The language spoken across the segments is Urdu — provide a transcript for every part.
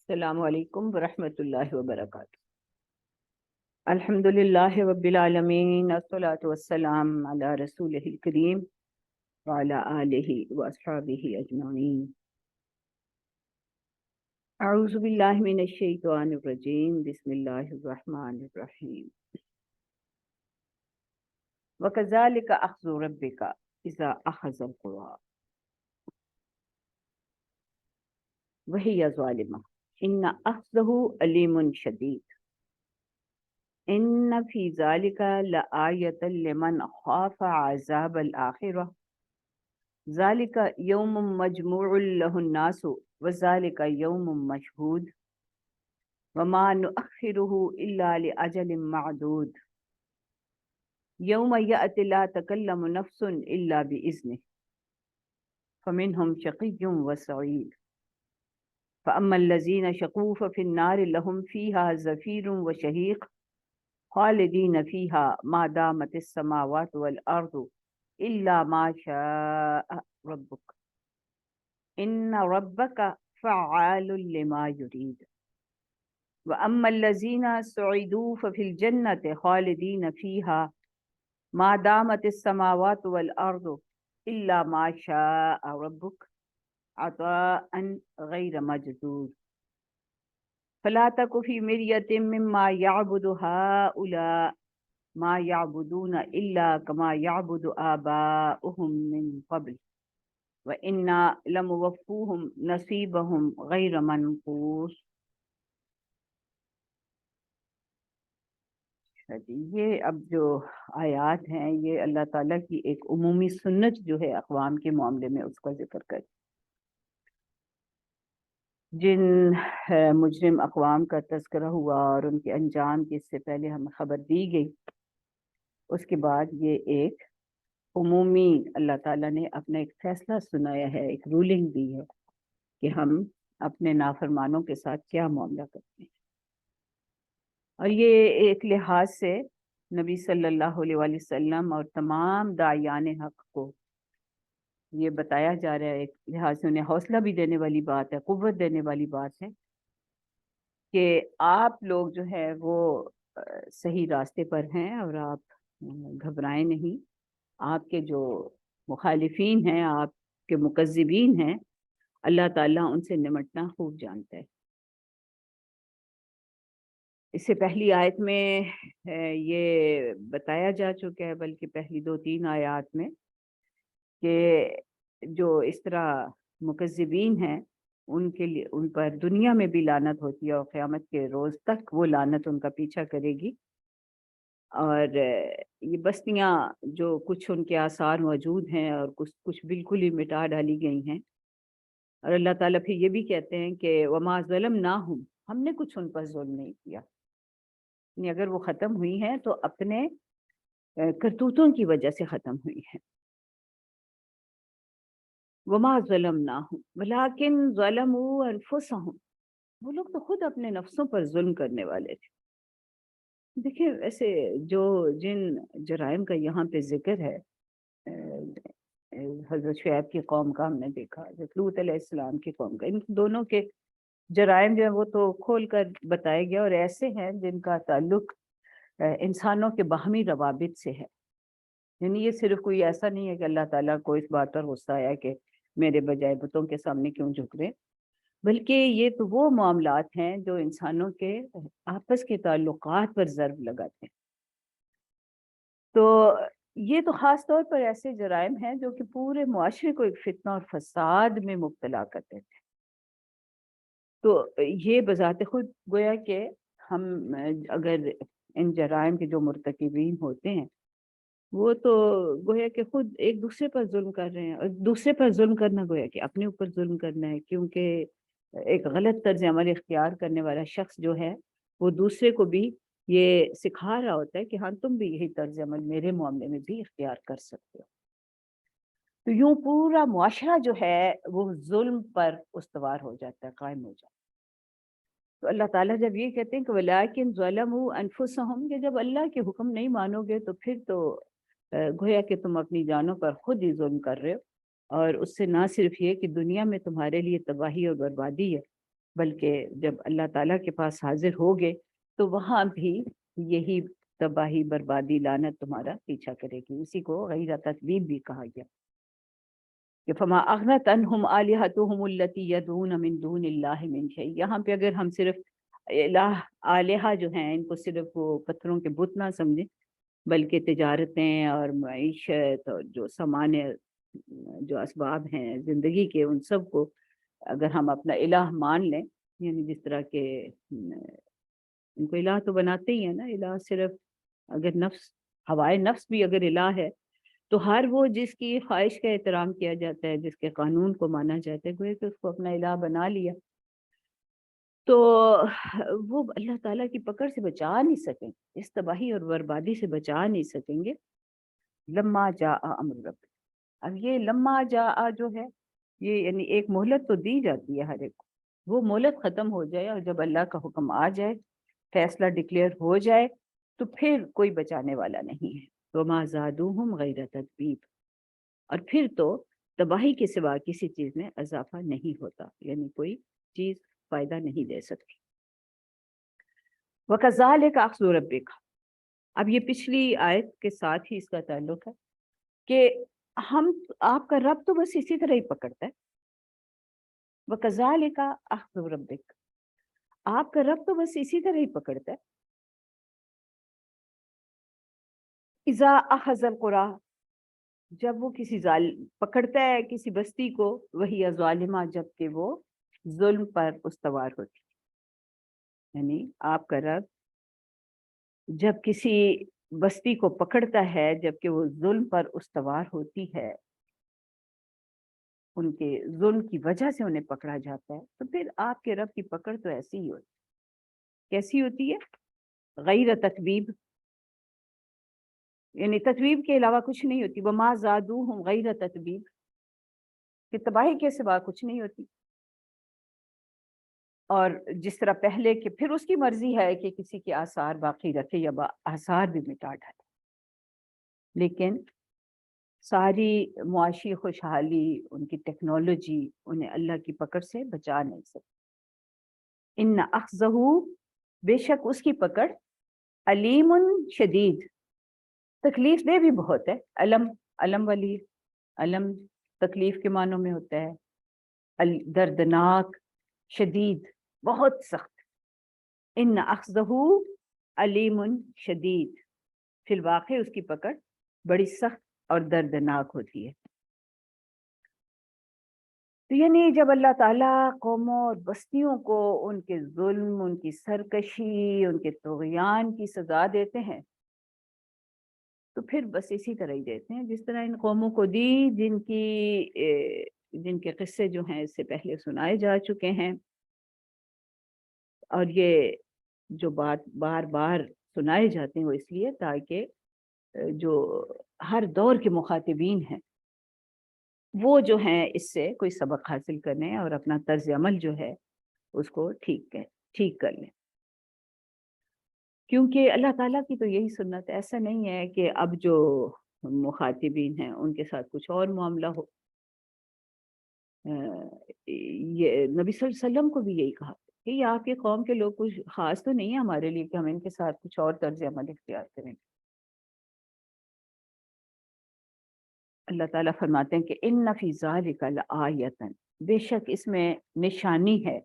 السلام علیکم ورحمۃ اللہ وبرکاتہ۔ الحمدللہ رب العالمین، الصلاۃ والسلام علی رسولہ الکریم وعلی آلہ واصحابہ اجمعین۔ اعوذ باللہ من الشیطان الرجیم، بسم اللہ الرحمن الرحیم۔ وکذالک اخذ ربک اذا اخذ القری وہی ظالمہ ان اخذہ علیم شدید۔ ان فی ذلک لآیۃ لمن خاف عذاب الآخرہ ذلک یوم مجموع لہ الناس وذلک یوم مشہود وما نؤخرہ الا لأجل معدود یوم یأتی لا تکلم نفس الا بإذنہ فمنہم شقی وسعید فأما الذین شقوا ففی النار لهم فیہا زفیر وشہیق خالدین فیہا ما دامت السماوات والارض الا ما شاء ربک ان ربک فعال لما یرید واما الذین سعدوا ففی الجنۃ خالدین فیہا ما دامت السماوات والارض الا ما شاء ربک عطاء غیر مجذوذ فلا تک فی مریۃ مما یعبد ہؤلاء ما یعبدون الا کما یعبد آباؤہم من قبل وإنا لموفوہم نصیبہم غیر منقوص۔ یہ اب جو آیات ہیں یہ اللہ تعالیٰ کی ایک عمومی سنت جو ہے اقوام کے معاملے میں اس کا ذکر کریں۔ جن مجرم اقوام کا تذکرہ ہوا اور ان کے انجام کی اس سے پہلے ہمیں خبر دی گئی، اس کے بعد یہ ایک عمومی اللہ تعالیٰ نے اپنا ایک فیصلہ سنایا ہے، ایک رولنگ دی ہے کہ ہم اپنے نافرمانوں کے ساتھ کیا معاملہ کرتے ہیں۔ اور یہ ایک لحاظ سے نبی صلی اللہ علیہ وآلہ وسلم اور تمام داعیان حق کو یہ بتایا جا رہا ہے، ایک لحاظ سے انہیں حوصلہ بھی دینے والی بات ہے، قوت دینے والی بات ہے کہ آپ لوگ جو ہے وہ صحیح راستے پر ہیں اور آپ گھبرائیں نہیں۔ آپ کے جو مخالفین ہیں، آپ کے مکذبین ہیں، اللہ تعالیٰ ان سے نمٹنا خوب جانتا ہے۔ اس سے پہلی آیت میں یہ بتایا جا چکا ہے، بلکہ پہلی 2-3 آیات میں، کہ جو اس طرح مکذبین ہیں ان کے لیے ان پر دنیا میں بھی لعنت ہوتی ہے اور قیامت کے روز تک وہ لعنت ان کا پیچھا کرے گی۔ اور یہ بستیاں جو کچھ ان کے آثار موجود ہیں اور کچھ بالکل ہی مٹا ڈالی گئی ہیں، اور اللہ تعالیٰ پھر یہ بھی کہتے ہیں کہ وما ظلمناہم، ہم نے کچھ ان پر ظلم نہیں کیا، یعنی اگر وہ ختم ہوئی ہیں تو اپنے کرتوتوں کی وجہ سے ختم ہوئی ہیں۔ وما ظلمناہم ولکن ظلموا انفسہم، وہ لوگ تو خود اپنے نفسوں پر ظلم کرنے والے تھے۔ دیکھیں ویسے جن جرائم کا یہاں پہ ذکر ہے، حضرت شعیب کی قوم کا ہم نے دیکھا، حضرت لوط علیہ السلام کی قوم کا، ان دونوں کے جرائم جو ہیں وہ تو کھول کر بتائے گئے، اور ایسے ہیں جن کا تعلق انسانوں کے باہمی روابط سے ہے۔ یعنی یہ صرف کوئی ایسا نہیں ہے کہ اللہ تعالیٰ کو اس بات پر غصہ آیا کہ میرے بجائے بتوں کے سامنے کیوں جھک رہے، بلکہ یہ تو وہ معاملات ہیں جو انسانوں کے آپس کے تعلقات پر ضرب لگاتے ہیں۔ تو یہ تو خاص طور پر ایسے جرائم ہیں جو کہ پورے معاشرے کو ایک فتنہ اور فساد میں مبتلا کرتے تھے۔ تو یہ بذات خود گویا کہ ہم اگر ان جرائم کے جو مرتکبین ہوتے ہیں وہ تو گویا کہ خود ایک دوسرے پر ظلم کر رہے ہیں، اور دوسرے پر ظلم کرنا گویا کہ اپنے اوپر ظلم کرنا ہے، کیونکہ ایک غلط طرز عمل اختیار کرنے والا شخص جو ہے وہ دوسرے کو بھی یہ سکھا رہا ہوتا ہے کہ ہاں تم بھی یہی طرز عمل میرے معاملے میں بھی اختیار کر سکتے ہو۔ تو یوں پورا معاشرہ جو ہے وہ ظلم پر استوار ہو جاتا ہے، قائم ہو جاتا ہے۔ تو اللہ تعالیٰ جب یہ کہتے ہیں کہ وَلَٰكِن ظَلَمُوا أَنفُسَهُمْ، کہ جب اللہ کے حکم نہیں مانو گے تو پھر تو گویا کہ تم اپنی جانوں پر خود ہی ظلم کر رہے ہو، اور اس سے نہ صرف یہ کہ دنیا میں تمہارے لیے تباہی اور بربادی ہے، بلکہ جب اللہ تعالیٰ کے پاس حاضر ہوگے تو وہاں بھی یہی تباہی بربادی لعنت تمہارا پیچھا کرے گی. اسی کو غیر تتبیب بھی کہا گیا کہ فما اغنت عنہم آلہتہم التی یدعون من دون اللہ من شیء. یہاں پہ اگر ہم صرف الہ آلہہ جو ہیں ان کو صرف وہ پتھروں کے بت نہ سمجھیں، بلکہ تجارتیں اور معیشت اور جو سامان جو اسباب ہیں زندگی کے، ان سب کو اگر ہم اپنا الہ مان لیں، یعنی جس طرح کے ان کو الہ تو بناتے ہی ہیں نا. الہ صرف اگر نفس، ہوائے نفس بھی اگر الہ ہے تو ہر وہ جس کی خواہش کا احترام کیا جاتا ہے، جس کے قانون کو مانا جاتا ہے، گویا کہ اس کو اپنا الہ بنا لیا، تو وہ اللہ تعالیٰ کی پکڑ سے بچا نہیں سکیں، اس تباہی اور بربادی سے بچا نہیں سکیں گے. لما جاء امر رب. اب یہ لما جاء جو ہے یہ یعنی ایک مہلت تو دی جاتی ہے ہر ایک کو، وہ مہلت ختم ہو جائے اور جب اللہ کا حکم آ جائے، فیصلہ ڈکلیئر ہو جائے، تو پھر کوئی بچانے والا نہیں ہے. وما زادوہم غیر تتبیب. اور پھر تو تباہی کے سوا کسی چیز میں اضافہ نہیں ہوتا، یعنی کوئی چیز فائدہ نہیں دے سکتی. وَكَذَلِكَ أَخْذُ رَبِّكَ. اب یہ پچھلی آیت کے ساتھ ہی اس کا تعلق ہے کہ آپ کا رب تو بس اسی طرح ہی پکڑتا ہے. وَكَذَلِكَ أَخْذُ رَبِّكَ. آپ کا رب تو بس اسی طرح ہی پکڑتا ہے. اذا اخذ القرى. جب وہ کسی پکڑتا ہے کسی بستی کو، وہی ظالمہ، جب کہ وہ ظلم پر استوار ہوتی. یعنی آپ کا رب جب کسی بستی کو پکڑتا ہے جب کہ وہ ظلم پر استوار ہوتی ہے، ان کے ظلم کی وجہ سے انہیں پکڑا جاتا ہے، تو پھر آپ کے رب کی پکڑ تو ایسی ہی ہوتی. کیسی ہوتی ہے؟ غیر تتبیب. یعنی تتبیب کے علاوہ کچھ نہیں ہوتی. وما زادوہم غیر تتبیب، کہ تباہی کے سوا کچھ نہیں ہوتی. اور جس طرح پہلے کہ پھر اس کی مرضی ہے کہ کسی کے آثار باقی رکھے یا آثار بھی مٹا ڈالے، لیکن ساری معاشی خوشحالی، ان کی ٹیکنالوجی انہیں اللہ کی پکڑ سے بچا نہیں سکتی. ان اخذہ، بے شک اس کی پکڑ، علیم شدید، تکلیف دہ بھی بہت ہے. علم والی، علم تکلیف کے معنوں میں ہوتا ہے، دردناک، شدید، بہت سخت. ان اخذہ علیم شدید، فی الواقع اس کی پکڑ بڑی سخت اور دردناک ہوتی ہے. تو یعنی جب اللہ تعالیٰ قوموں اور بستیوں کو ان کے ظلم، ان کی سرکشی، ان کے طغیان کی سزا دیتے ہیں، تو پھر بس اسی طرح ہی دیتے ہیں جس طرح ان قوموں کو دی جن کے قصے جو ہیں اس سے پہلے سنائے جا چکے ہیں. اور یہ جو بات بار بار سنائے جاتے ہیں وہ اس لیے تاکہ جو ہر دور کے مخاطبین ہیں وہ جو ہیں اس سے کوئی سبق حاصل کرنے اور اپنا طرز عمل جو ہے اس کو ٹھیک کر لیں. کیونکہ اللہ تعالیٰ کی تو یہی سنت ہے. ایسا نہیں ہے کہ اب جو مخاطبین ہیں ان کے ساتھ کچھ اور معاملہ ہو. یہ نبی صلی اللہ علیہ وسلم کو بھی یہی کہا کہ یہ آپ کے قوم کے لوگ کچھ خاص تو نہیں ہے ہمارے لیے کہ ہم ان کے ساتھ کچھ اور طرز عمل اختیار کریں. اللہ تعالیٰ فرماتے ہیں کہ ان فی ذالک لآیۃ، بے شک اس میں نشانی ہے،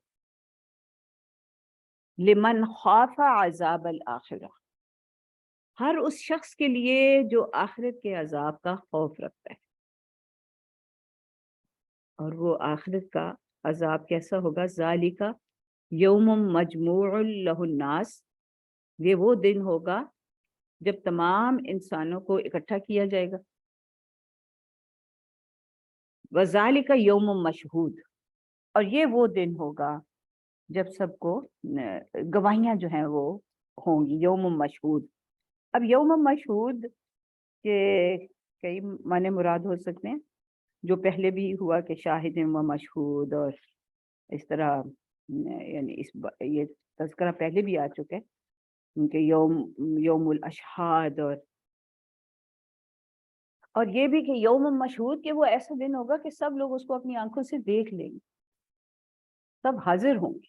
لمن خاف عذاب الآخرہ، ہر اس شخص کے لیے جو آخرت کے عذاب کا خوف رکھتا ہے. اور وہ آخرت کا عذاب کیسا ہوگا؟ ذالک یوم مجموع لہ الناس، یہ وہ دن ہوگا جب تمام انسانوں کو اکٹھا کیا جائے گا. وذالک یوم مشہود، اور یہ وہ دن ہوگا جب سب کو گواہیاں جو ہیں وہ ہوں گی. یوم مشہود. اب یوم مشہود کے کئی معنی مراد ہو سکتے ہیں. جو پہلے بھی ہوا کہ شاہد و مشہود، اور اس طرح یعنی یہ تذکرہ پہلے بھی آ چکا ہے کہ یوم الاشہاد، اور یہ بھی کہ یوم مشہود کہ وہ ایسا دن ہوگا کہ سب لوگ اس کو اپنی آنکھوں سے دیکھ لیں گے، سب حاضر ہوں گے.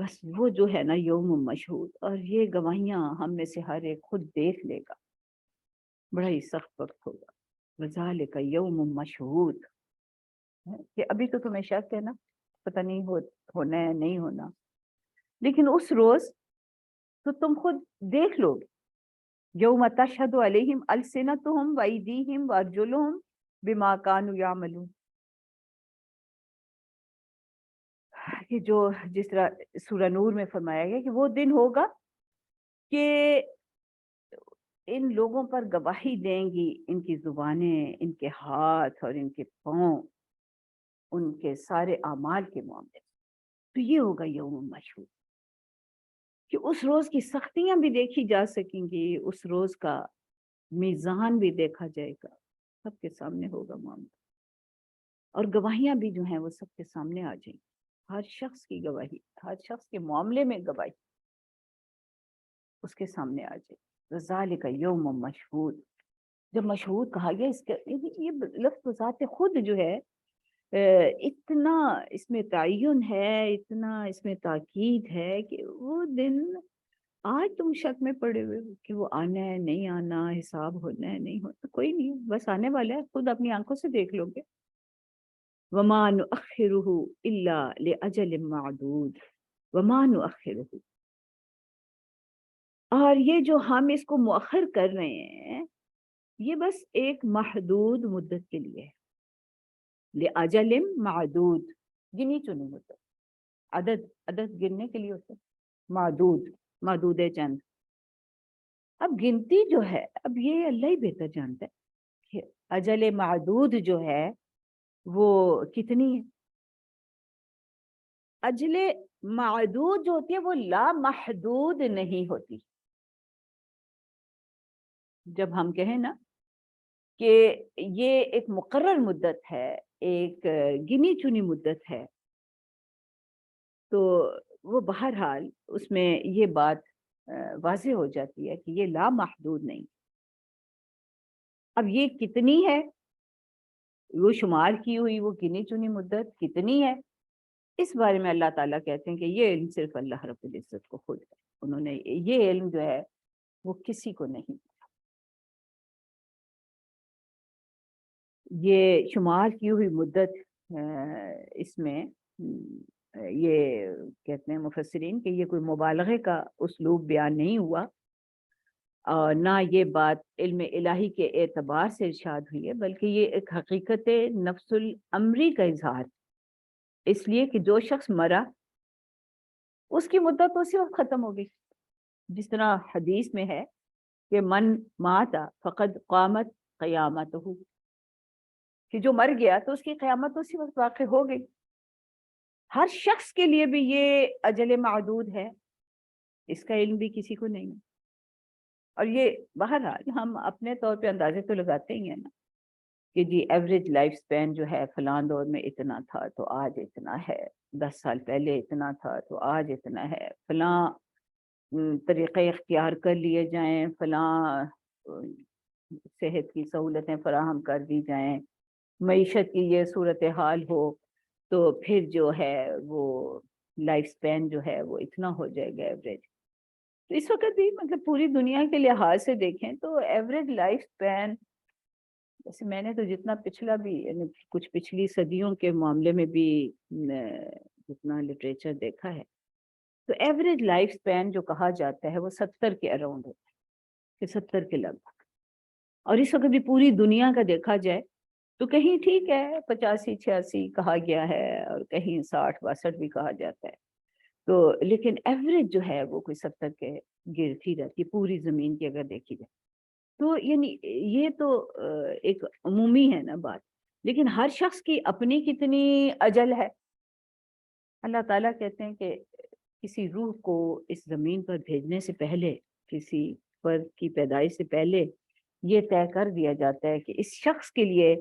بس وہ جو ہے نا یوم مشہود، اور یہ گواہیاں ہم میں سے ہر ایک خود دیکھ لے گا، بڑا ہی سخت وقت ہوگا. وذالک یوم مشہود، کہ ابھی تو تمہیں شک ہے نا، پتہ نہیں ہونا ہے نہیں ہونا، لیکن اس روز تو تم خود دیکھ لو گے. یوم تشہد علیہم السنتہم وایدیہم وارجلہم بما کانوا یعملون. کہ جو جس طرح سورہ نور میں فرمایا گیا کہ وہ دن ہوگا کہ ان لوگوں پر گواہی دیں گی ان کی زبانیں، ان کے ہاتھ اور ان کے پاؤں، ان کے سارے اعمال کے معاملے میں. تو یہ ہوگا یوم مشہود، کہ اس روز کی سختیاں بھی دیکھی جا سکیں گی، اس روز کا میزان بھی دیکھا جائے گا، سب کے سامنے ہوگا معاملہ، اور گواہیاں بھی جو ہیں وہ سب کے سامنے آ جائیں گی. ہر شخص کی گواہی، ہر شخص کے معاملے میں گواہی اس کے سامنے آ جائے. ذالک یوم مشہود. جب مشہود کہا گیا، اس کا یہ لفظ ذات خود جو ہے اتنا اس میں تعین ہے، اتنا اس میں تاکید ہے کہ وہ دن آج تم شک میں پڑے ہوئے ہو کہ وہ آنا ہے نہیں آنا، حساب ہونا ہے نہیں ہونا، کوئی نہیں، بس آنے والا ہے، خود اپنی آنکھوں سے دیکھ لو گے. وما نؤخرہ الا لاجل معدود وما نؤخرہ. اور یہ جو ہم اس کو مؤخر کر رہے ہیں، یہ بس ایک محدود مدت کے لیے ہے. لأجل معدود، گنی چنی مدت، عدد گننے کے لیے ہوتا ہے. معدود، معدود چند. اب گنتی جو ہے، اب یہ اللہ ہی بہتر جانتا ہے کہ اجل معدود جو ہے وہ کتنی ہے. اجل معدود جو ہوتی ہے وہ لا محدود نہیں ہوتی. جب ہم کہیں نا کہ یہ ایک مقرر مدت ہے، ایک گنی چنی مدت ہے، تو وہ بہرحال اس میں یہ بات واضح ہو جاتی ہے کہ یہ لا محدود نہیں. اب یہ کتنی ہے، وہ شمار کی ہوئی وہ گنی چنی مدت کتنی ہے، اس بارے میں اللہ تعالیٰ کہتے ہیں کہ یہ علم صرف اللہ رب العزت کو خود ہے. انہوں نے یہ علم جو ہے وہ کسی کو نہیں. یہ شمار کی ہوئی مدت اس میں یہ کہتے ہیں مفسرین کہ یہ کوئی مبالغے کا اسلوب بیان نہیں ہوا، اور نہ یہ بات علم الہی کے اعتبار سے ارشاد ہوئی ہے، بلکہ یہ ایک حقیقت نفس الامری کا اظہار. اس لیے کہ جو شخص مرا اس کی مدت اسی وقت ختم ہو گئی. جس طرح حدیث میں ہے کہ من مات فقد قامت قیامتہ، کہ جو مر گیا تو اس کی قیامت اسی وقت واقع ہو گئی. ہر شخص کے لیے بھی یہ اجل معدود ہے، اس کا علم بھی کسی کو نہیں. اور یہ بہرحال ہم اپنے طور پہ اندازے تو لگاتے ہی ہیں نا کہ جی ایوریج لائف سپین جو ہے فلاں دور میں اتنا تھا تو آج اتنا ہے، 10 سال پہلے اتنا تھا تو آج اتنا ہے، فلاں طریقے اختیار کر لیے جائیں، فلاں صحت کی سہولتیں فراہم کر دی جائیں، معیشت کی یہ صورتحال ہو، تو پھر جو ہے وہ لائف سپین جو ہے وہ اتنا ہو جائے گا ایوریج. تو اس وقت بھی مطلب پوری دنیا کے لحاظ سے دیکھیں تو ایوریج لائف سپین، جیسے میں نے تو جتنا پچھلا بھی یعنی کچھ پچھلی صدیوں کے معاملے میں بھی جتنا لٹریچر دیکھا ہے، تو ایوریج لائف سپین جو کہا جاتا ہے وہ 70 کے اراؤنڈ ہوتا ہے، کہ 70 کے لگ بھگ. اور اس وقت بھی پوری دنیا کا دیکھا جائے تو کہیں ٹھیک ہے 85 86 کہا گیا ہے، اور کہیں 60 62 بھی کہا جاتا ہے. تو لیکن ایوریج جو ہے وہ کوئی 70 کے گرد ہی رہتی پوری زمین کی اگر دیکھی جائے. تو یعنی یہ تو ایک عمومی ہے نا بات، لیکن ہر شخص کی اپنی کتنی اجل ہے. اللہ تعالیٰ کہتے ہیں کہ کسی روح کو اس زمین پر بھیجنے سے پہلے، کسی فرد کی پیدائش سے پہلے یہ طے کر دیا جاتا ہے کہ اس شخص کے لیے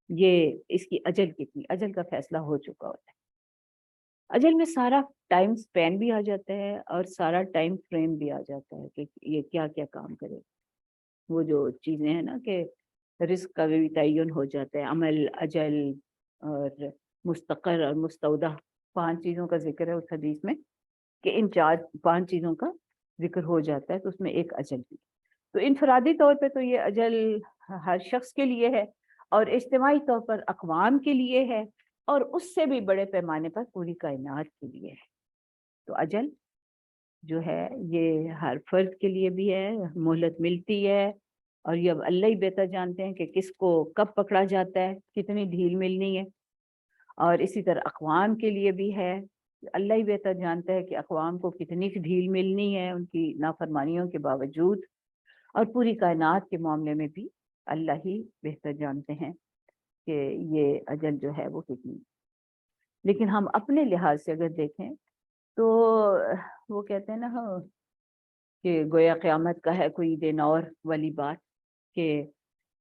یہ اس کی اجل کتنی، اجل کا فیصلہ ہو چکا ہوتا ہے. اجل میں سارا ٹائم سپین بھی آ جاتا ہے اور سارا ٹائم فریم بھی آ جاتا ہے کہ یہ کیا کیا کام کرے. وہ جو چیزیں ہیں نا کہ رزق کا بھی تعین ہو جاتا ہے، عمل، اجل اور مستقر اور مستودع، 5 چیزوں کا ذکر ہے اس حدیث میں. کہ ان 4-5 چیزوں کا ذکر ہو جاتا ہے، تو اس میں ایک اجل بھی۔ تو انفرادی طور پہ تو یہ اجل ہر شخص کے لیے ہے، اور اجتماعی طور پر اقوام کے لیے ہے، اور اس سے بھی بڑے پیمانے پر پوری کائنات کے لیے ہے۔ تو اجل جو ہے یہ ہر فرد کے لیے بھی ہے، مہلت ملتی ہے، اور یہ اب اللہ ہی بہتر جانتے ہیں کہ کس کو کب پکڑا جاتا ہے، کتنی ڈھیل ملنی ہے۔ اور اسی طرح اقوام کے لیے بھی ہے، اللہ ہی بہتر جانتا ہے کہ اقوام کو کتنی ڈھیل ملنی ہے ان کی نافرمانیوں کے باوجود، اور پوری کائنات کے معاملے میں بھی اللہ ہی بہتر جانتے ہیں کہ یہ اجل جو ہے وہ کتنی۔ لیکن ہم اپنے لحاظ سے اگر دیکھیں تو وہ کہتے ہیں نا کہ گویا قیامت کا ہے کوئی دن اور والی بات، کہ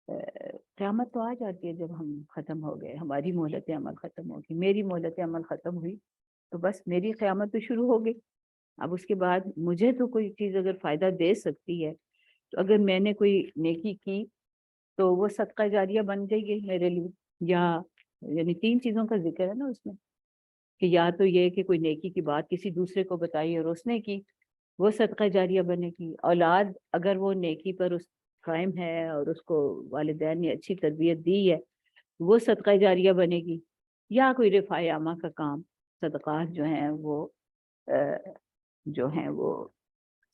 قیامت تو آ جاتی ہے جب ہم ختم ہو گئے، ہماری مہلت عمل ختم ہوگی، میری مہلت عمل ختم ہوئی تو بس میری قیامت تو شروع ہو گئی۔ اب اس کے بعد مجھے تو کوئی چیز اگر فائدہ دے سکتی ہے، تو اگر میں نے کوئی نیکی کی تو وہ صدقہ جاریہ بن جائے گی میرے لیے، یا یعنی 3 چیزوں کا ذکر ہے نا اس میں، کہ یا تو یہ کہ کوئی نیکی کی بات کسی دوسرے کو بتائی اور اس نے کی، وہ صدقہ جاریہ بنے گی۔ اولاد اگر وہ نیکی پر اس قائم ہے اور اس کو والدین نے اچھی تربیت دی ہے، وہ صدقہ جاریہ بنے گی۔ یا کوئی رفع عامہ کا کام، صدقات جو ہیں وہ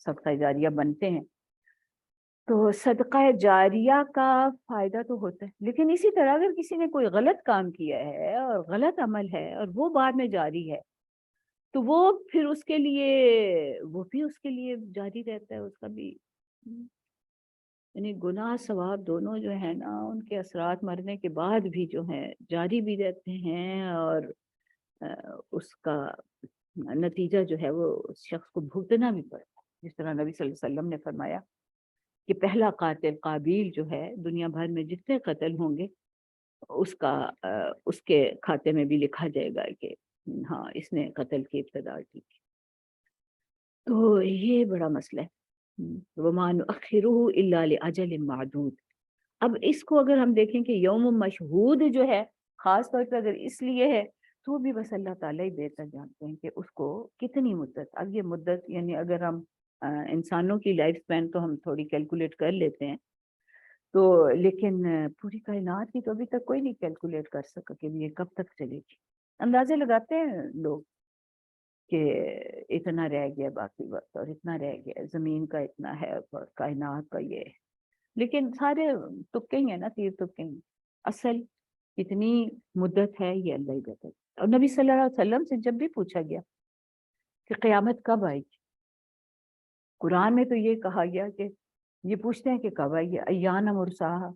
صدقہ جاریہ بنتے ہیں۔ تو صدقہ جاریہ کا فائدہ تو ہوتا ہے، لیکن اسی طرح اگر کسی نے کوئی غلط کام کیا ہے اور غلط عمل ہے اور وہ بعد میں جاری ہے، تو وہ پھر اس کے لیے جاری رہتا ہے، اس کا بھی یعنی گناہ ثواب دونوں جو ہیں نا، ان کے اثرات مرنے کے بعد بھی جو ہیں جاری بھی رہتے ہیں، اور اس کا نتیجہ جو ہے وہ اس شخص کو بھگتنا بھی پڑتا ہے۔ جس طرح نبی صلی اللہ علیہ وسلم نے فرمایا کہ پہلا قاتل قابیل جو ہے، دنیا بھر میں جتنے قتل ہوں گے اس کے کھاتے میں بھی لکھا جائے گا کہ ہاں اس نے قتل کی ابتدا کی۔ تو یہ بڑا مسئلہ ہے۔ وَمَا نُؤَخِّرُهُ إِلَّا لِأَجَلٍ مَعْدُودٍ۔ اب اس کو اگر ہم دیکھیں کہ یوم مشہود جو ہے، خاص طور پر اگر اس لیے ہے، تو بھی بس اللہ تعالیٰ ہی بہتر جانتے ہیں کہ اس کو کتنی مدت۔ اب یہ مدت یعنی اگر ہم انسانوں کی لائف سپین تو ہم تھوڑی کیلکولیٹ کر لیتے ہیں، تو لیکن پوری کائنات کی تو ابھی تک کوئی نہیں کیلکولیٹ کر سکا کہ یہ کب تک چلے گی۔ اندازے لگاتے ہیں لوگ کہ اتنا رہ گیا باقی وقت، اور اتنا رہ گیا، زمین کا اتنا ہے اور کائنات کا یہ ہے، لیکن سارے تکے ہی ہیں نا، تیر تکے ہیں۔ اصل کتنی مدت ہے یہ اللہ ہی بہتر۔ اور نبی صلی اللہ علیہ وسلم سے جب بھی پوچھا گیا کہ قیامت کب آئے گی، قرآن میں تو یہ کہا گیا کہ یہ پوچھتے ہیں کہ کب آئے گی، ایان مرساہا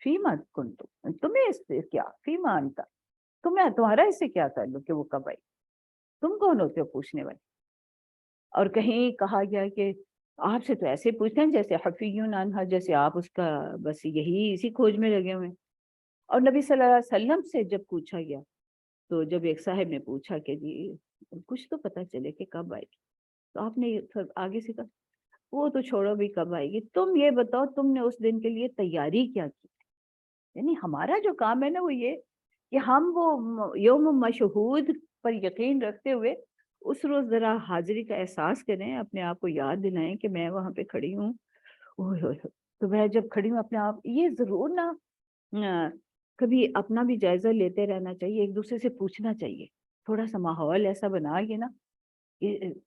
فیما کنتم، تمہیں اس سے کیا، فیما انتا، تمہارا اس سے کیا تعلق کہ وہ کب آئے، تم کون ہوتے ہو پوچھنے والے۔ اور کہیں کہا گیا کہ آپ سے تو ایسے پوچھتے ہیں جیسے حفیون عنہا، جیسے آپ اس کا بس اسی کھوج میں لگے ہوئے ہیں۔ اور نبی صلی اللہ علیہ وسلم سے جب پوچھا گیا، تو جب ایک صاحب نے پوچھا کہ جی کچھ تو پتہ چلے کہ کب آئے گی، تو آپ نے آگے سے کہا وہ تو چھوڑو بھی کب آئے گی، تم یہ بتاؤ تم نے اس دن کے لیے تیاری کیا کی۔ یعنی ہمارا جو کام ہے نا وہ یہ کہ ہم وہ یوم مشہود پر یقین رکھتے ہوئے اس روز ذرا حاضری کا احساس کریں، اپنے آپ کو یاد دلائیں کہ میں وہاں پہ کھڑی ہوں۔ تو میں جب کھڑی ہوں اپنے آپ، یہ ضرور نہ کبھی اپنا بھی جائزہ لیتے رہنا چاہیے، ایک دوسرے سے پوچھنا چاہیے، تھوڑا سا ماحول ایسا بنا کے نا،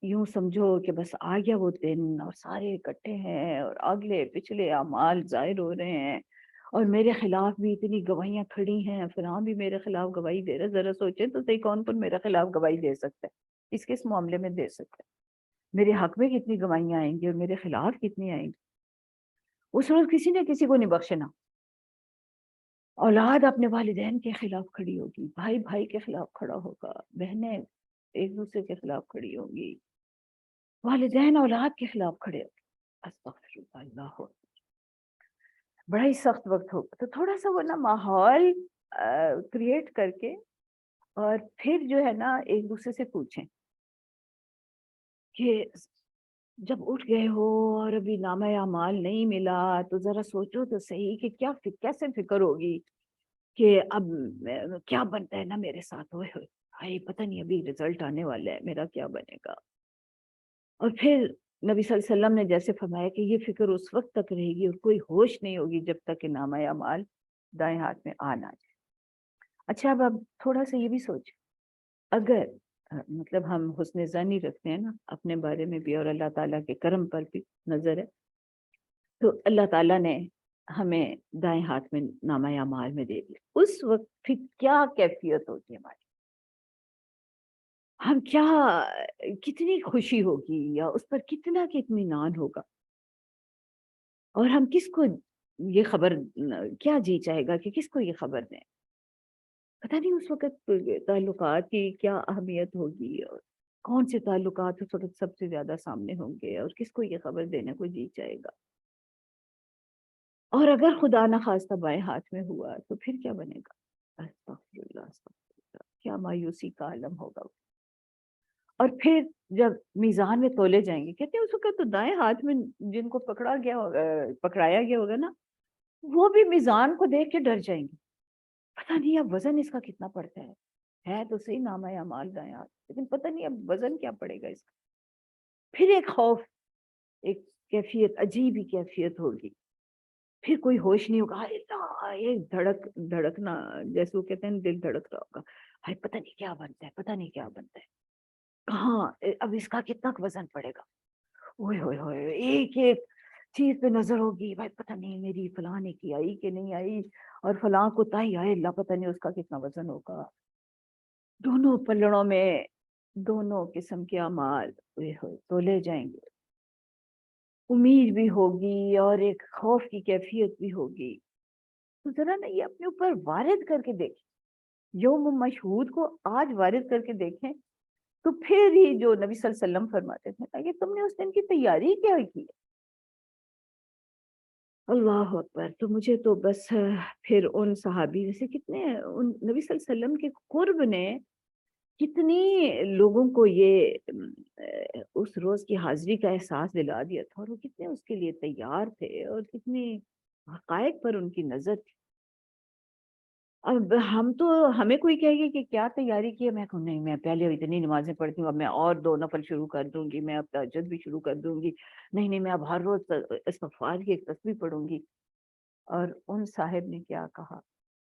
یوں سمجھو کہ بس آ گیا وہ دن اور سارے اکٹھے ہیں اور اگلے پچھلے اعمال ظاہر ہو رہے ہیں، اور میرے خلاف بھی اتنی گواہیاں کھڑی ہیں، فلاں بھی میرے خلاف گواہی دے رہا۔ ذرا سوچیں تو صحیح، کون کون میرے خلاف گواہی دے سکتا ہے، کس معاملے میں دے سکتا ہے، میرے حق میں کتنی گواہیاں آئیں گی اور میرے خلاف کتنی آئیں گی۔ اس روز کسی نے کسی کو نہیں بخشنا۔ اولاد اپنے والدین کے خلاف کھڑی ہوگی، بھائی بھائی کے خلاف کھڑا ہوگا، بہنیں ایک دوسرے کے خلاف کھڑی ہوں گی، والدین اولاد کے خلاف کھڑے ہوں گے۔ استغفر اللہ، بڑا ہی سخت وقت ہوگا۔ تو تھوڑا سا وہ نا ماحول کریٹ کر کے، اور پھر جو ہے نا ایک دوسرے سے پوچھیں کہ جب اٹھ گئے ہو اور ابھی نامہ اعمال نہیں ملا، تو ذرا سوچو تو صحیح کہ کیسے فکر ہوگی کہ اب کیا بنتا ہے نا میرے ساتھ، ہوئے ہوئے ہائے پتہ نہیں ابھی رزلٹ آنے والا ہے، میرا کیا بنے گا، اور پھر نبی صلی اللہ علیہ وسلم نے جیسے فرمایا کہ یہ فکر اس وقت تک رہے گی اور کوئی ہوش نہیں ہوگی جب تک کہ نامہ اعمال دائیں ہاتھ میں آ نہ جائے۔ اچھا اب تھوڑا سا یہ بھی سوچ، اگر مطلب ہم حسن ظنی رکھتے ہیں نا اپنے بارے میں بھی اور اللہ تعالیٰ کے کرم پر بھی نظر ہے، تو اللہ تعالیٰ نے ہمیں دائیں ہاتھ میں نامہ اعمال میں دے دیا، اس وقت پھر کیا کیفیت ہوتی ہے ہماری، ہم کیا، کتنی خوشی ہوگی یا اس پر کتنا کہ اطمینان ہوگا، اور ہم کس کو یہ خبر، کیا جی چاہے گا کہ کس کو یہ خبر دیں، پتہ نہیں اس وقت تعلقات کی کیا اہمیت ہوگی، اور کون سے تعلقات اس وقت سب سے زیادہ سامنے ہوں گے، اور کس کو یہ خبر دینے کو جی چاہے گا، اور اگر خدا نخواستہ بائیں ہاتھ میں ہوا تو پھر کیا بنے گا، استغفر اللہ استغفر اللہ، کیا مایوسی کا عالم ہوگا۔ اور پھر جب میزان میں تولے جائیں گے، کہتے ہیں اس وقت تو دائیں ہاتھ میں جن کو پکڑا گیا پکڑایا گیا ہوگا نا، وہ بھی میزان کو دیکھ کے ڈر جائیں گے، پتہ نہیں اب وزن اس کا کتنا پڑتا ہے تو صحیح نامہ اعمال دائیں ہاتھ، لیکن پتہ نہیں اب وزن کیا پڑے گا اس کا، پھر ایک خوف، ایک کیفیت، عجیب ہی کیفیت ہوگی، پھر کوئی ہوش نہیں ہوگا، اللہ ایک دھڑکنا، جیسے وہ کہتے ہیں دل دھڑک رہا ہوگا، ہائے پتہ نہیں کیا بنتا ہے، پتہ نہیں کیا بنتا ہے، کہاں اب اس کا کتنا وزن پڑے گا، اوئے ہوئے ہوئے، ایک ایک چیز پہ نظر ہوگی، بھائی پتہ نہیں میری فلاں نے کی آئی کہ نہیں آئی، اور فلاں کو تائی آئے، اللہ پتہ نہیں اس کا کتنا وزن ہوگا، دونوں پلڑوں میں دونوں قسم کے اعمال اوئے ہوئے تولے جائیں گے، امید بھی ہوگی اور ایک خوف کی کیفیت بھی ہوگی، تو ذرا نا یہ اپنے اوپر وارد کر کے دیکھیں، یوم مشہود کو آج وارد کر کے دیکھیں، تو پھر ہی جو نبی صلی اللہ علیہ وسلم فرماتے تھے کہ تم نے اس دن کی تیاری کیا کی، اللہ اکبر، تو مجھے تو بس پھر ان صحابی جیسے کتنے ان نبی صلی اللہ علیہ وسلم کے قرب نے کتنی لوگوں کو یہ اس روز کی حاضری کا احساس دلا دیا تھا، اور وہ کتنے اس کے لیے تیار تھے، اور کتنی حقائق پر ان کی نظر تھی۔ اب ہم تو، ہمیں کوئی کہے گی کہ کیا تیاری کی ہے، میں کہوں نہیں میں پہلے اتنی نمازیں پڑھتی ہوں، اب میں اور 2 نفل شروع کر دوں گی، میں اب تہجد بھی شروع کر دوں گی، نہیں میں اب ہر روز استغفار کی ایک تسبیح پڑھوں گی۔ اور ان صاحب نے کیا کہا،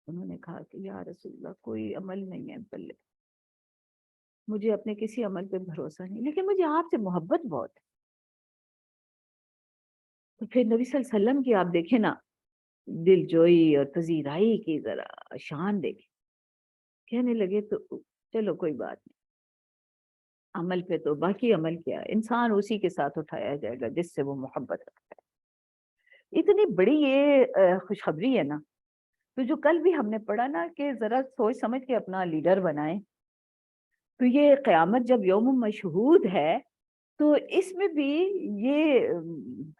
انہوں نے کہا کہ یا رسول اللہ کوئی عمل نہیں ہے پلے، مجھے اپنے کسی عمل پہ بھروسہ نہیں، لیکن مجھے آپ سے محبت بہت ہے۔ تو پھر نبی صلی اللہ علیہ وسلم کی آپ دیکھیں نا دل جوئی اور پذیرائی کی ذرا شان دیکھیں، کہنے لگے تو چلو کوئی بات نہیں، عمل پہ تو باقی عمل کیا ہے، انسان اسی کے ساتھ اٹھایا جائے گا جس سے وہ محبت رکھتا ہے۔ اتنی بڑی یہ خوشخبری ہے نا، تو جو کل بھی ہم نے پڑھا نا کہ ذرا سوچ سمجھ کے اپنا لیڈر بنائیں، تو یہ قیامت جب یوم مشہود ہے تو اس میں بھی یہ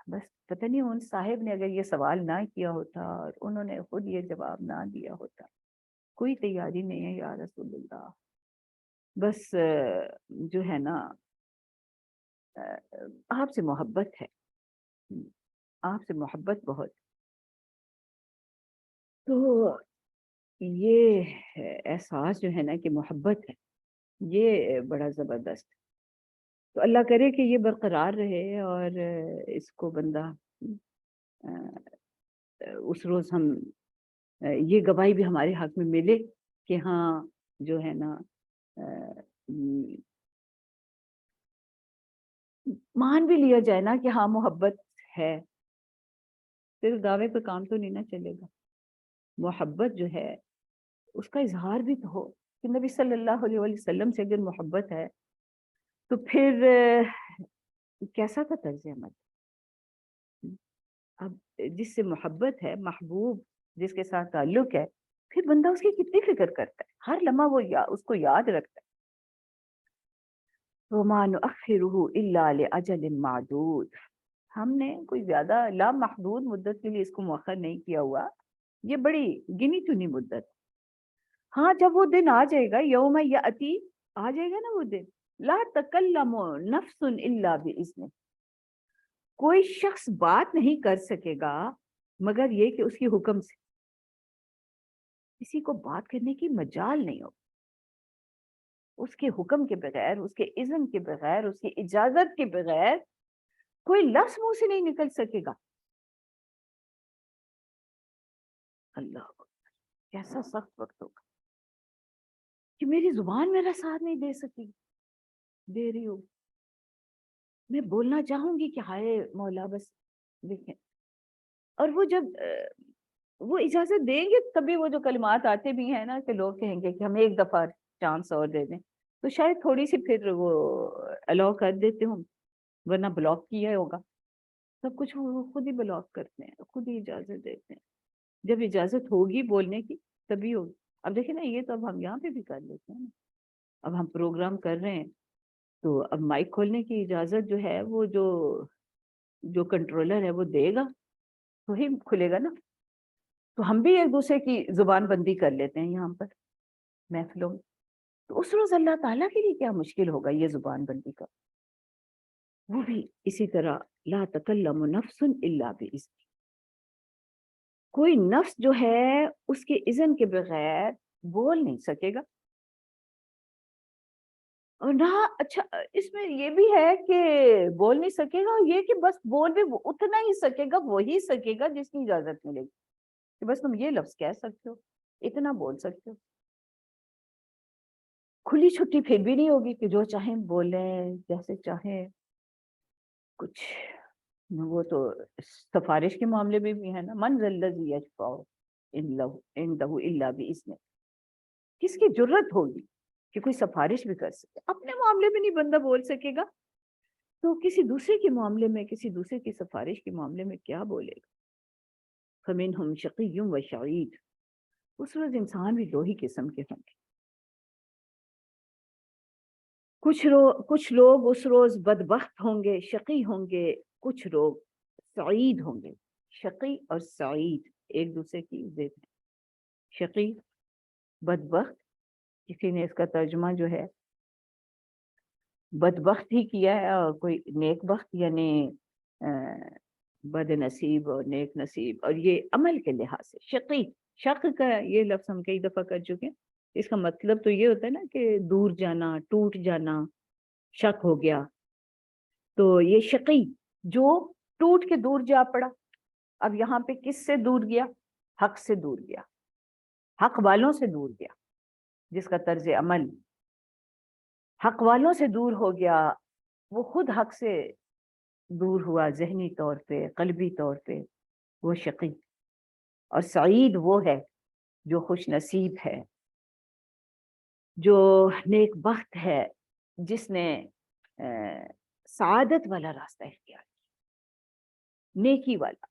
بس پتہ نہیں ان صاحب نے اگر یہ سوال نہ کیا ہوتا اور انہوں نے خود یہ جواب نہ دیا ہوتا، کوئی تیاری نہیں ہے یا رسول اللہ، بس جو ہے نا آپ سے محبت ہے، آپ سے محبت بہت، تو یہ احساس جو ہے نا کہ محبت ہے، یہ بڑا زبردست ہے۔ تو اللہ کرے کہ یہ برقرار رہے، اور اس کو بندہ اس روز ہم یہ گواہی بھی ہمارے حق میں ملے کہ ہاں جو ہے نا مان بھی لیا جائے نا کہ ہاں محبت ہے، صرف دعوے پہ کام تو نہیں نہ چلے گا، محبت جو ہے اس کا اظہار بھی تو ہو کہ نبی صلی اللہ علیہ وسلم سے اگر محبت ہے تو پھر کیسا تھا طرز عمل، اب جس سے محبت ہے، محبوب جس کے ساتھ تعلق ہے، پھر بندہ اس کی کتنی فکر کرتا ہے، ہر لمحہ وہ اس کو یاد رکھتا ہے۔ وَمَا نُؤَخِّرُهُ إِلَّا لِأَجَلٍ مَعْدُودٍ، ہم نے کوئی زیادہ لامحدود مدت کے لیے اس کو مؤخر نہیں کیا ہوا، یہ بڑی گنی چنی مدت۔ ہاں جب وہ دن آ جائے گا، یوم یاتی، آ جائے گا نا وہ دن، لا تکلم نفس الا باذنہ، کوئی شخص بات نہیں کر سکے گا مگر یہ کہ اس کی حکم سے، کسی کو بات کرنے کی مجال نہیں ہوگی، اس کے حکم کے بغیر، اس کے اذن کے بغیر، اس کی اجازت کے بغیر کوئی لفظ منہ سے نہیں نکل سکے گا۔ اللہ کیسا سخت وقت ہوگا کہ میری زبان میرا ساتھ نہیں دے سکے گی، دے رہی ہو، میں بولنا چاہوں گی کہ ہائے مولا بس دیکھیں، اور وہ جب وہ اجازت دیں گے تبھی وہ جو کلمات آتے بھی ہیں نا کہ لوگ کہیں گے کہ ہم ایک دفعہ چانس اور دے دیں، تو شاید تھوڑی سی پھر وہ الاؤ کر دیتے ہوں، ورنہ بلاک کیا ہوگا سب کچھ، وہ خود ہی بلاک کرتے ہیں، خود ہی اجازت دیتے ہیں۔ جب اجازت ہوگی بولنے کی تبھی ہوگی۔ اب دیکھیں نا، یہ تو اب ہم یہاں پہ بھی کر لیتے ہیں نا، اب ہم پروگرام کر رہے ہیں تو اب مائک کھولنے کی اجازت جو ہے وہ جو کنٹرولر ہے وہ دے گا تو ہی کھلے گا نا۔ تو ہم بھی ایک دوسرے کی زبان بندی کر لیتے ہیں یہاں پر محفلوں میں، تو اس روز اللہ تعالیٰ کے لیے کیا مشکل ہوگا یہ زبان بندی کا۔ وہ بھی اسی طرح لا تکلم نفس الا باذن، کوئی نفس جو ہے اس کے اذن کے بغیر بول نہیں سکے گا۔ اور نہ اچھا اس میں یہ بھی ہے کہ بول نہیں سکے گا، یہ کہ بس بول بھی اتنا ہی سکے گا، وہی سکے گا جس کی اجازت ملے گی، کہ بس تم یہ لفظ کہہ سکتے ہو، اتنا بول سکتے ہو۔ کھلی چھٹی پھر بھی نہیں ہوگی کہ جو چاہیں بولیں جیسے چاہیں کچھ، وہ تو سفارش کے معاملے میں بھی ہے نا، من ذا الذی یشفع عندہ الا باذنہ، کس کی جرت ہوگی کہ کوئی سفارش بھی کر سکے، اپنے معاملے میں نہیں بندہ بول سکے گا تو کسی دوسرے کے معاملے میں، کسی دوسرے کی سفارش کے معاملے میں کیا بولے گا۔ فمنہم شقی و سعید، اس روز انسان بھی دو ہی قسم کے ہوں گے، کچھ لوگ اس روز بدبخت ہوں گے، شقی ہوں گے، کچھ لوگ سعید ہوں گے۔ شقی اور سعید ایک دوسرے کی ضد ہیں۔ شقی بدبخت، کسی نے اس کا ترجمہ جو ہے بدبخت ہی کیا ہے، اور کوئی نیک بخت یعنی بد نصیب اور نیک نصیب، اور یہ عمل کے لحاظ سے شقی، شق کا یہ لفظ ہم کئی دفعہ کر چکے ہیں، اس کا مطلب تو یہ ہوتا ہے نا کہ دور جانا، ٹوٹ جانا، شک ہو گیا، تو یہ شقی جو ٹوٹ کے دور جا پڑا۔ اب یہاں پہ کس سے دور گیا؟ حق سے دور گیا، حق والوں سے دور گیا، جس کا طرز عمل حق والوں سے دور ہو گیا، وہ خود حق سے دور ہوا ذہنی طور پہ، قلبی طور پہ، وہ شقی۔ اور سعید وہ ہے جو خوش نصیب ہے، جو نیک بخت ہے، جس نے سعادت والا راستہ اختیار کیا، نیکی والا۔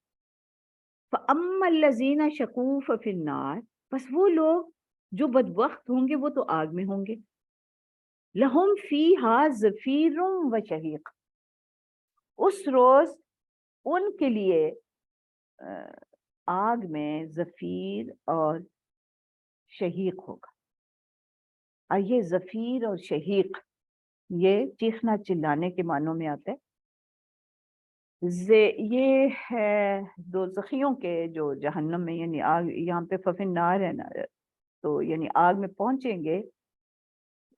فَأَمَّا الَّذِينَ شَقُوا فَفِي النَّارِ، بس وہ لوگ جو بدبخت ہوں گے وہ تو آگ میں ہوں گے۔ لَهُمْ فِيهَا زَفِيرٌ وَشَهِيقٌ، اس روز ان کے لیے آگ میں زفیر اور شہیق ہوگا۔ اور یہ زفیر اور شہیق یہ چیخنا چلانے کے معنوں میں آتا ہے۔ یہ ہے دوزخیوں کے جو جہنم میں، یعنی آگ، یہاں پہ ففن نار ہے نا، تو یعنی آگ میں پہنچیں گے،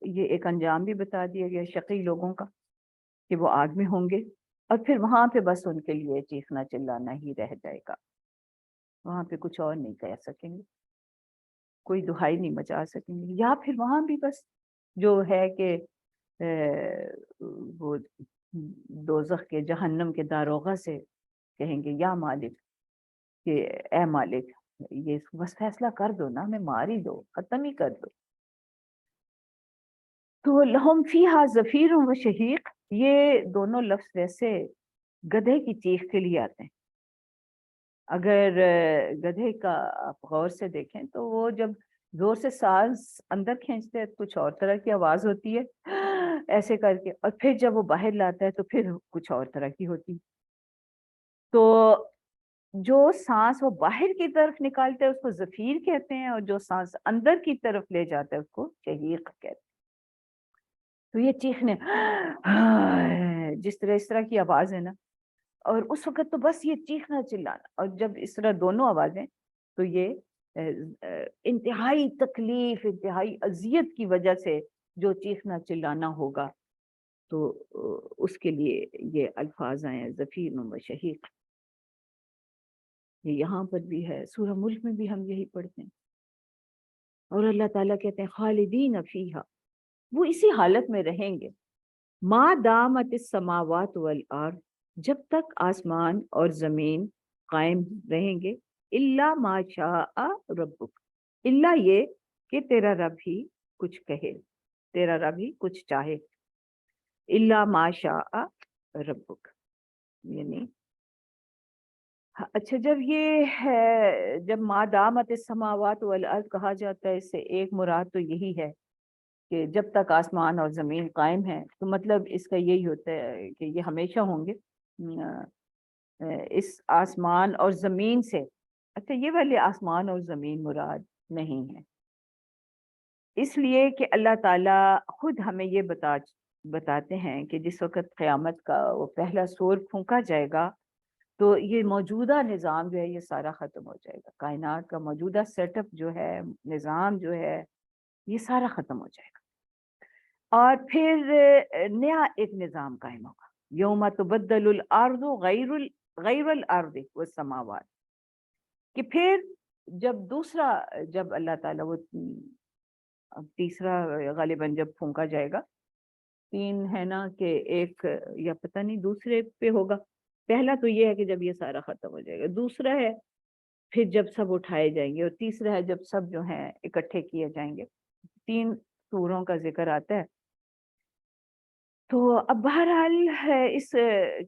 یہ ایک انجام بھی بتا دیا گیا شقی لوگوں کا کہ وہ آگ میں ہوں گے، اور پھر وہاں پہ بس ان کے لیے چیخنا چلانا ہی رہ جائے گا، وہاں پہ کچھ اور نہیں کہہ سکیں گے، کوئی دہائی نہیں مچا سکیں گے، یا پھر وہاں بھی بس جو ہے کہ وہ دوزخ کے جہنم کے داروغہ سے کہیں گے یا مالک، کہ اے مالک یہ بس فیصلہ کر دو نا، ہمیں مار ہی دو، ختم ہی کر دو۔ تو لہم فیہا زفیر و شہیق، یہ دونوں لفظ ویسے گدھے کی چیخ کے لیے آتے ہیں۔ اگر گدھے کا آپ غور سے دیکھیں تو وہ جب زور سے سانس اندر کھینچتے ہیں کچھ اور طرح کی آواز ہوتی ہے ایسے کر کے، اور پھر جب وہ باہر لاتا ہے تو پھر کچھ اور طرح کی ہوتی ہے۔ تو جو سانس وہ باہر کی طرف نکالتے ہیں اس کو زفیر کہتے ہیں، اور جو سانس اندر کی طرف لے جاتا ہے اس کو شہیق کہتے ہیں۔ تو یہ چیخنے جس طرح کی آواز ہے نا، اور اس وقت تو بس یہ چیخنا چلانا، اور جب اس طرح دونوں آوازیں تو یہ انتہائی تکلیف، انتہائی اذیت کی وجہ سے جو چیخنا چلانا ہوگا تو اس کے لیے یہ الفاظ آئے ہیں زفیر و شہیق. یہ یہاں پر بھی ہے، سورہ ملک میں بھی ہم یہی پڑھتے ہیں. اور اللہ تعالیٰ کہتے ہیں خالدین فیہا، وہ اسی حالت میں رہیں گے، ما دامت السماوات والارض، جب تک آسمان اور زمین قائم رہیں گے، الا ما شاء ربک، الا یہ کہ تیرا رب ہی کچھ کہے، تیرا رب ہی کچھ چاہے. الا ما شاء ربک یعنی اچھا، جب یہ ہے، جب ما دامت السماوات والارض کہا جاتا ہے، اس سے ایک مراد تو یہی ہے کہ جب تک آسمان اور زمین قائم ہیں، تو مطلب اس کا یہی ہوتا ہے کہ یہ ہمیشہ ہوں گے اس آسمان اور زمین سے. اچھا، یہ والے آسمان اور زمین مراد نہیں ہے، اس لیے کہ اللہ تعالیٰ خود ہمیں یہ بتاتے ہیں کہ جس وقت قیامت کا وہ پہلا سور پھونکا جائے گا تو یہ موجودہ نظام جو ہے یہ سارا ختم ہو جائے گا. کائنات کا موجودہ سیٹ اپ جو ہے، نظام جو ہے، یہ سارا ختم ہو جائے گا، اور پھر نیا ایک نظام قائم ہوگا. یوم تبدل الارض غیر الارض والسماوات، کہ پھر جب اللہ تعالیٰ وہ تیسرا غالباً جب پھونکا جائے گا، تین ہے نا کہ ایک یا پتہ نہیں دوسرے پہ ہوگا. پہلا تو یہ ہے کہ جب یہ سارا ختم ہو جائے گا، دوسرا ہے پھر جب سب اٹھائے جائیں گے، اور تیسرا ہے جب سب جو ہیں اکٹھے کیے جائیں گے. 3 سوروں کا ذکر آتا ہے. تو اب بہرحال اس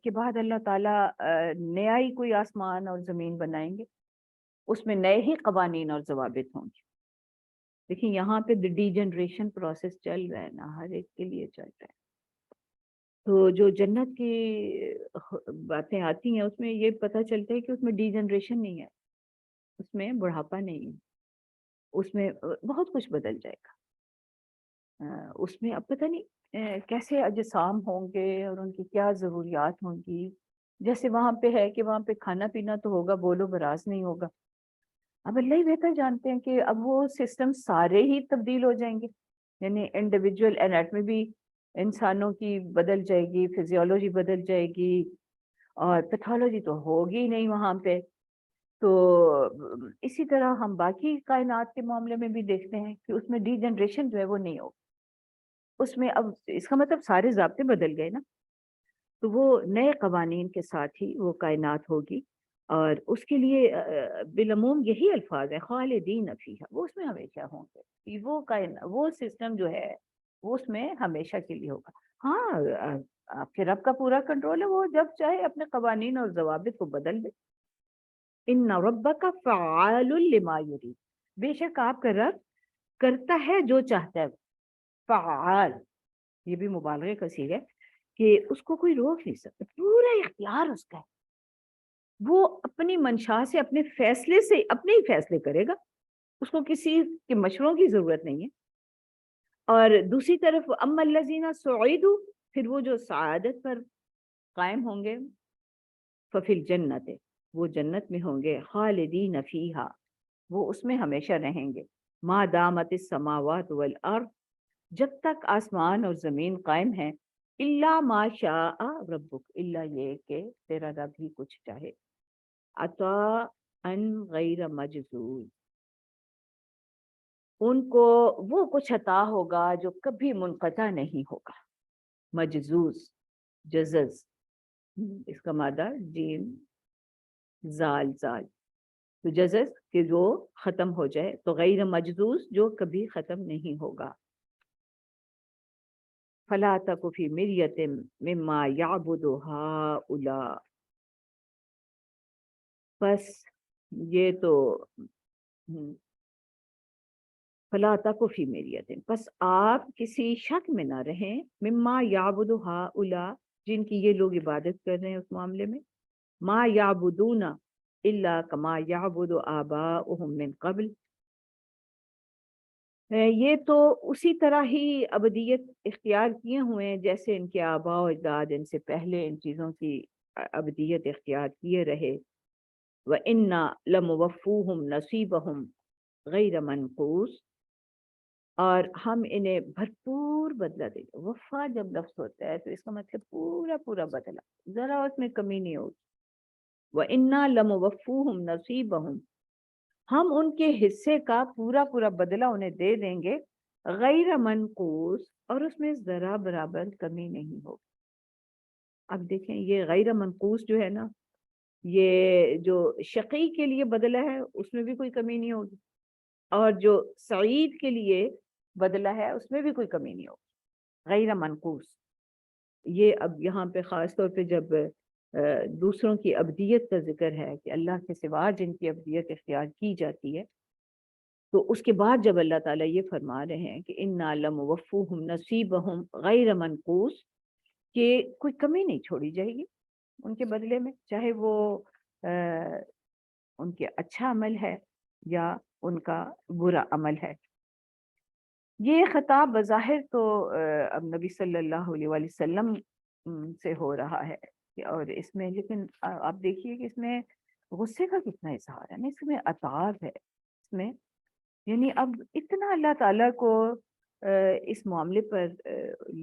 کے بعد اللہ تعالیٰ نیا ہی کوئی آسمان اور زمین بنائیں گے، اس میں نئے ہی قوانین اور ضوابط ہوں گے. دیکھیں یہاں پہ ڈی جنریشن پروسیس چل رہا ہے نا، ہر ایک کے لیے چل رہا ہے. تو جو جنت کی باتیں آتی ہیں اس میں یہ پتہ چلتا ہے کہ اس میں ڈی جنریشن نہیں ہے، اس میں بڑھاپا نہیں ہے، اس میں بہت کچھ بدل جائے گا. اس میں اب پتہ نہیں کیسے اجسام ہوں گے اور ان کی کیا ضروریات ہوں گی. جیسے وہاں پہ ہے کہ وہاں پہ کھانا پینا تو ہوگا، بولو براز نہیں ہوگا. اب اللہ ہی بہتر جانتے ہیں کہ اب وہ سسٹم سارے ہی تبدیل ہو جائیں گے، یعنی انڈیویجول انیٹمی بھی انسانوں کی بدل جائے گی، فزیولوجی بدل جائے گی، اور پیتھولوجی تو ہوگی ہی نہیں وہاں پہ. تو اسی طرح ہم باقی کائنات کے معاملے میں بھی دیکھتے ہیں کہ اس میں ڈی جنریشن جو ہے وہ نہیں ہوگی. اس میں اب اس کا مطلب سارے ضابطے بدل گئے نا، تو وہ نئے قوانین کے ساتھ ہی وہ کائنات ہوگی. اور اس کے لیے بالعموم یہی الفاظ ہیں خالدین فیہا، وہ اس میں ہمیشہ ہوں گے. وہ سسٹم جو ہے وہ اس میں ہمیشہ کے لیے ہوگا. ہاں، آپ کے رب کا پورا کنٹرول ہے، وہ جب چاہے اپنے قوانین اور ضوابط کو بدل دے. ان ربک فعال لما یرید، بے شک آپ کا رب کرتا ہے جو چاہتا ہے. فعال یہ بھی مبالغے کا صیغہ ہے کہ اس کو کوئی روک نہیں سکتا، پورا اختیار اس کا ہے. وہ اپنی منشا سے، اپنے فیصلے سے اپنے ہی فیصلے کرے گا، اس کو کسی کے مشوروں کی ضرورت نہیں ہے. اور دوسری طرف اما الذین سعیدوا، پھر وہ جو سعادت پر قائم ہوں گے، ففی الجنت، وہ جنت میں ہوں گے، خالدین فیہا، وہ اس میں ہمیشہ رہیں گے، ما دامت السماوات والارض، جب تک آسمان اور زمین قائم ہیں، الا ما شاء ربک، الا یہ کہ تیرا رب ہی کچھ چاہے. عطاء غیر مجذوذ، ان کو وہ کچھ عطا ہوگا جو کبھی منقطع نہیں ہوگا. مجذوذ، جزز، اس کا مادہ جیم زال، تو جزز کہ جو ختم ہو جائے، تو غیر مجذوذ جو کبھی ختم نہیں ہوگا. فلا تک فی مریۃ مما یعبد ہؤلاء، بس یہ تو فلا تک فی مریۃ، بس آپ کسی شک میں نہ رہیں، مما یعبد ہؤلاء، جن کی یہ لوگ عبادت کر رہے ہیں اس معاملے میں. ما یعبدون الا کما یعبد آباؤہم من قبل، یہ تو اسی طرح ہی ابدیت اختیار کیے ہوئے ہیں جیسے ان کے آباء و اجداد ان سے پہلے ان چیزوں کی ابدیت اختیار کیے رہے. وَإِنَّا لَمُوَفُّوهُمْ نَصِيبَهُمْ غَيْرَ مَنْقُوصٍ، اور ہم انہیں بھرپور بدلہ دیں گے۔ وفا جب لفظ ہوتا ہے تو اس کا مطلب پورا پورا بدلہ، ذرا اس میں کمی نہیں ہوگی۔ وَإِنَّا لَمُوَفُّوهُمْ نَصِيبَهُمْ، ہم ان کے حصے کا پورا پورا بدلہ انہیں دے دیں گے، غیر منقوص، اور اس میں ذرا برابر کمی نہیں ہوگی۔ اب دیکھیں یہ غیر منقوص جو ہے نا، یہ جو شقی کے لیے بدلہ ہے اس میں بھی کوئی کمی نہیں ہوگی، اور جو سعید کے لیے بدلہ ہے اس میں بھی کوئی کمی نہیں ہوگی، غیر منقوص۔ یہ اب یہاں پہ خاص طور پہ جب دوسروں کی ابدیت کا ذکر ہے کہ اللہ کے سوا جن کی ابدیت اختیار کی جاتی ہے، تو اس کے بعد جب اللہ تعالیٰ یہ فرما رہے ہیں کہ اِنَّا لَمُوَفُّوهُمْ نَصِيبَهُمْ غیر منقوص، کہ کوئی کمی نہیں چھوڑی جائے گی ان کے بدلے میں، چاہے وہ ان کے اچھا عمل ہے یا ان کا برا عمل ہے۔ یہ خطاب بظاہر تو اب نبی صلی اللہ علیہ وآلہ وسلم سے ہو رہا ہے، اور اس میں لیکن آپ دیکھیے کہ اس میں غصے کا کتنا اظہار ہے نا، اس میں عتاب ہے، اس میں یعنی اب اتنا اللہ تعالیٰ کو اس معاملے پر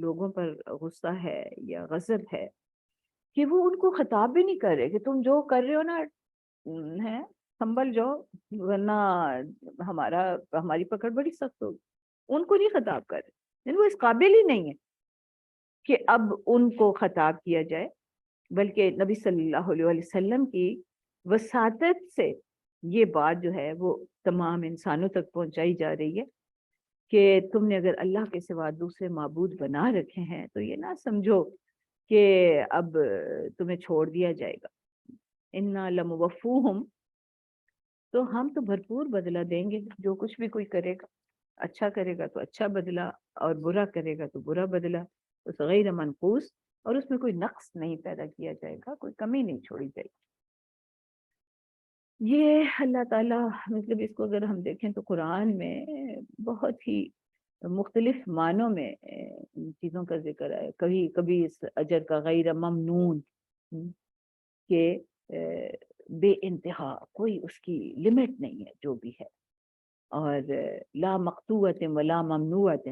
لوگوں پر غصہ ہے یا غضب ہے کہ وہ ان کو خطاب بھی نہیں کر رہے کہ تم جو کر رہے ہو نا ہے سنبھل جاؤ، ورنہ ہماری پکڑ بڑی سخت ہوگی۔ ان کو نہیں خطاب کر رہے، یعنی وہ اس قابل ہی نہیں ہے کہ اب ان کو خطاب کیا جائے، بلکہ نبی صلی اللہ علیہ وآلہ وسلم کی وساطت سے یہ بات جو ہے وہ تمام انسانوں تک پہنچائی جا رہی ہے کہ تم نے اگر اللہ کے سوا دوسرے معبود بنا رکھے ہیں تو یہ نہ سمجھو کہ اب تمہیں چھوڑ دیا جائے گا۔ اِنَّا لَمُوَفُّوهُمْ، تو ہم تو بھرپور بدلہ دیں گے، جو کچھ بھی کوئی کرے گا، اچھا کرے گا تو اچھا بدلہ، اور برا کرے گا تو برا بدلہ، اس غیر منقوص، اور اس میں کوئی نقص نہیں پیدا کیا جائے گا، کوئی کمی نہیں چھوڑی جائے گی۔ یہ اللہ تعالیٰ مطلب اس کو اگر ہم دیکھیں تو قرآن میں بہت ہی مختلف معنوں میں ان چیزوں کا ذکر ہے، کبھی کبھی اس اجر کا غیر ممنون، کہ بے انتہا، کوئی اس کی لمٹ نہیں ہے جو بھی ہے، اور لا مقطوعۃ ولا ممنوعۃ،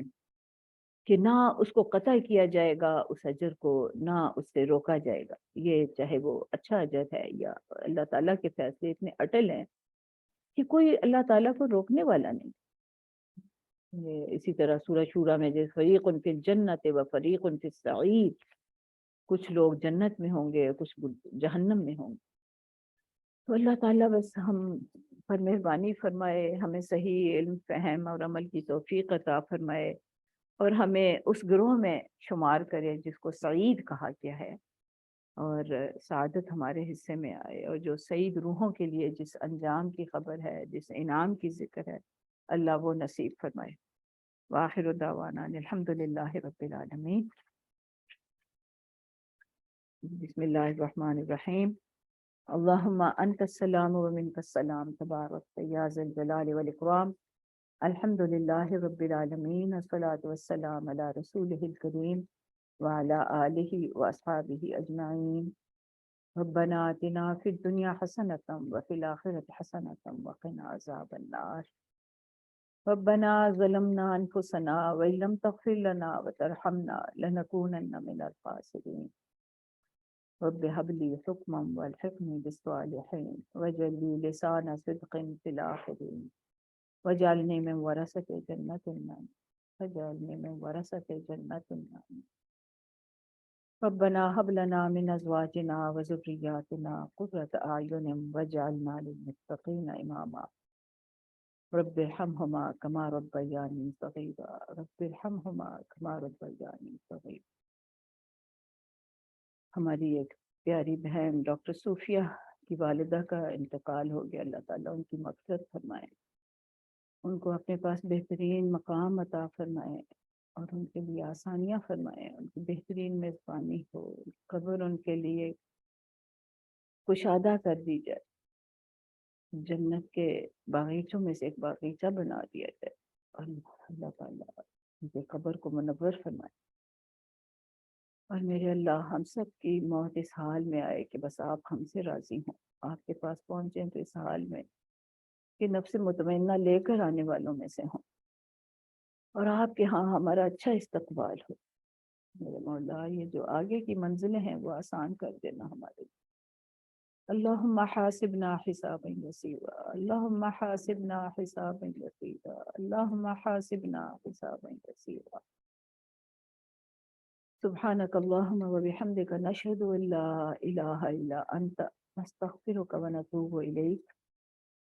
کہ نہ اس کو قطع کیا جائے گا اس اجر کو، نہ اس سے روکا جائے گا، یہ چاہے وہ اچھا اجر ہے یا اللہ تعالیٰ کے فیصلے اتنے اٹل ہیں کہ کوئی اللہ تعالیٰ کو روکنے والا نہیں۔ یہ اسی طرح سورہ شورا میں جیسے فریق فی الجنت و فریق فی السعیر، کچھ لوگ جنت میں ہوں گے، کچھ جہنم میں ہوں گے۔ تو اللہ تعالیٰ بس ہم پر مہربانی فرمائے، ہمیں صحیح علم، فہم اور عمل کی توفیق عطا فرمائے، اور ہمیں اس گروہ میں شمار کرے جس کو سعید کہا گیا ہے، اور سعادت ہمارے حصے میں آئے، اور جو سعید روحوں کے لیے جس انجام کی خبر ہے، جس انعام کی ذکر ہے، اللہ وہ نصیب فرمائے۔ وآخر دعوانا الحمد للہ رب العالمین۔ بسم اللہ الرحمن الرحیم۔ اللہم انت السلام و منک السلام، تبارک یا ذا الجلال والاکرام۔ الحمد للہ رب العالمین، والصلاة والسلام علی رسولہ الکریم وعلی آلہ واصحابہ اجمعین۔ ربنا آتنا فی الدنیا حسنۃ وفی الآخرۃ حسنۃ وقنا عذاب النار۔ ربنا ظلمنا انفسنا وان لم تغفر لنا وترحمنا لنکونن من الخاسرین۔ رب هب لي حكما والحقني بالصالحين واجعل لي لسان صدق في الآخرين واجعلني من ورثة جنة النعيم واجعلني من ورثة جنة النعيم۔ ربنا هب لنا من أزواجنا وذرياتنا قرة أعين واجعلنا للمتقين إماما۔ رب ارحمهما كما ربياني صغيرا رب ارحمهما كما ربياني صغيرا۔ ہماری ایک پیاری بہن ڈاکٹر صوفیہ کی والدہ کا انتقال ہو گیا، اللہ تعالیٰ ان کی مغفرت فرمائے، ان کو اپنے پاس بہترین مقام عطا فرمائے، اور ان کے لیے آسانیاں فرمائے، ان کی بہترین میزبانی ہو، قبر ان کے لیے کشادہ کر دی جائے، جنت کے باغیچوں میں سے ایک باغیچہ بنا دیا جائے، اور اللہ تعالیٰ ان کے قبر کو منور فرمائے۔ اور میرے اللہ ہم سب کی موت اس حال میں آئے کہ بس آپ ہم سے راضی ہوں، آپ کے پاس پہنچیں تو اس حال میں کہ نفس مطمئنہ لے کر آنے والوں میں سے ہوں۔ اور آپ کے ہاں ہمارا اچھا استقبال ہو۔ میرے مولا یہ جو آگے کی منزلیں ہیں وہ آسان کر دینا ہمارے لیے۔ اللہم حاسبنا حسابا یسیرا، اللہم حاسبنا حسابا یسیرا، اللہم حاسبنا حسابا یسیرا۔ سبحانک اللہم وبحمدک نشہد ان لا الہ الا انت نستغفرک ونتوب الیک۔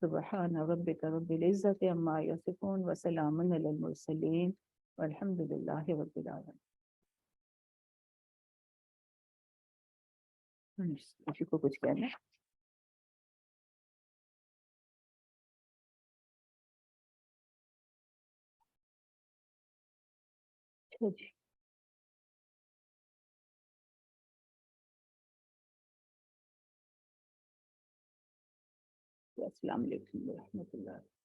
سبحان ربک رب العزت عما یصفون وسلام علی المرسلین والحمد للہ رب العالمین۔ کسی کو کچھ کہنا ہے؟ اچھا جی، السلام علیکم ورحمۃ اللہ۔